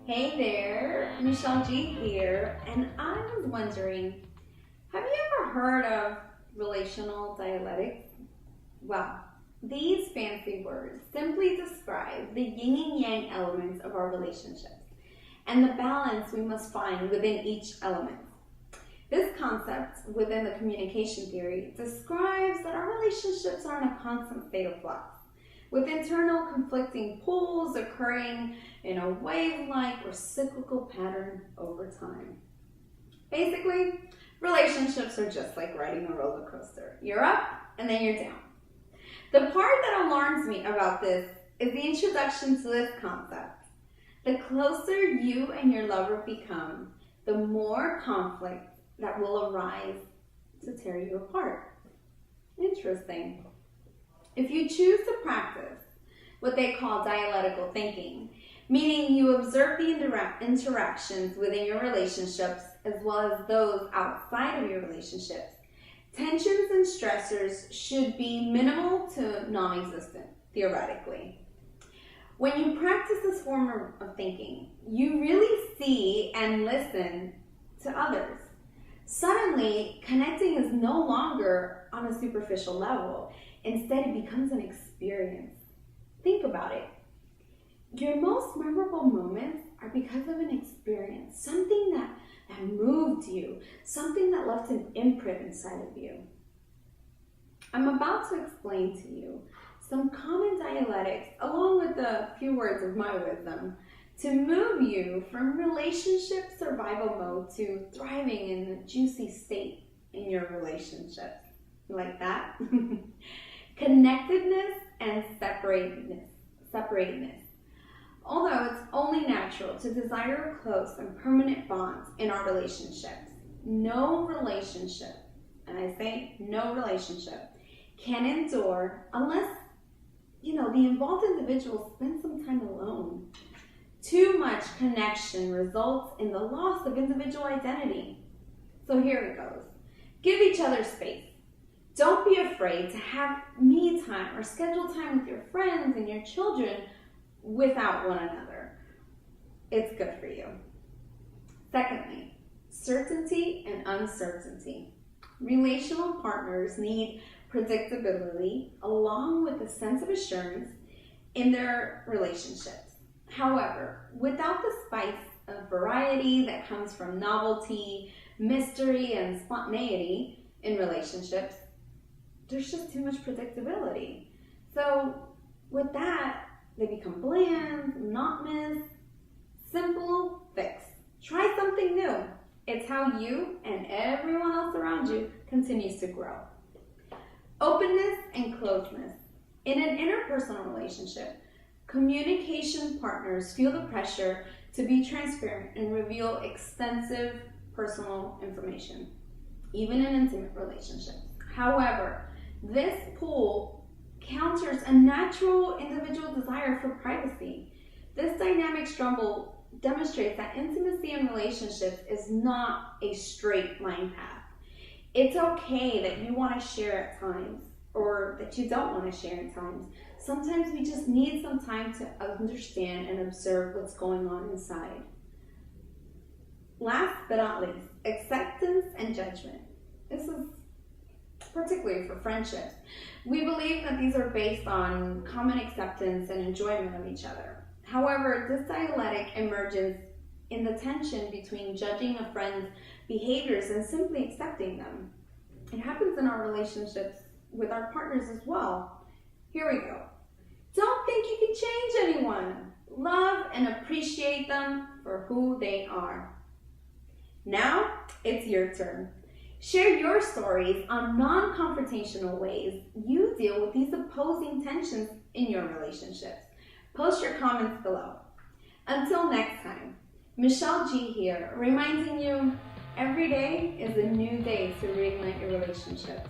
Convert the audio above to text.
Hey there, Michelle G here, and I was wondering, have you ever heard of relational dialectics? Well, these fancy words simply describe the yin and yang elements of our relationships and the balance we must find within each element. This concept within the communication theory describes that our relationships are in a constant state of flux, with internal conflicting poles occurring in a wave-like or cyclical pattern over time. Basically, relationships are just like riding a roller coaster. You're up and then you're down. The part that alarms me about this is the introduction to this concept. The closer you and your lover become, the more conflict that will arise to tear you apart. Interesting. If you choose to practice what they call dialectical thinking, meaning you observe the interactions within your relationships as well as those outside of your relationships, tensions and stressors should be minimal to non-existent, theoretically. When you practice this form of thinking, you really see and listen to others. Suddenly, connecting is no longer on a superficial level. Instead, it becomes an experience. Think about it. Your most memorable moments are because of an experience, something that moved you, something that left an imprint inside of you. I'm about to explain to you some common dialectics, along with a few words of my wisdom, to move you from relationship survival mode to thriving in a juicy state in your relationships. Like that? Connectedness and separateness. Although it's only natural to desire close and permanent bonds in our relationships, no relationship, and I say no relationship, can endure unless, the involved individual spends some time alone. Too much connection results in the loss of individual identity. So here it goes. Give each other space. Don't be afraid to have me time or schedule time with your friends and your children without one another. It's good for you. Secondly, certainty and uncertainty. Relational partners need predictability along with a sense of assurance in their relationships. However, without the spice of variety that comes from novelty, mystery, and spontaneity in relationships, there's just too much predictability. So with that, they become bland, monotonous, simple, fixed. Try something new. It's how you and everyone else around you continues to grow. Openness and closeness. In an interpersonal relationship, communication partners feel the pressure to be transparent and reveal extensive personal information, even in intimate relationships. However, this pull counters a natural individual desire for privacy. This dynamic struggle demonstrates that intimacy in relationships is not a straight line path. It's okay that you want to share at times or that you don't want to share at times. Sometimes we just need some time to understand and observe what's going on inside. Last but not least, acceptance and judgment. This is particularly for friendships. We believe that these are based on common acceptance and enjoyment of each other. However, this dialectic emerges in the tension between judging a friend's behaviors and simply accepting them. It happens in our relationships with our partners as well. Here we go. Don't think you can change anyone. Love and appreciate them for who they are. Now, it's your turn. Share your stories on non-confrontational ways you deal with these opposing tensions in your relationships. Post your comments below. Until next time, Michelle G here, reminding you every day is a new day to reignite your relationships.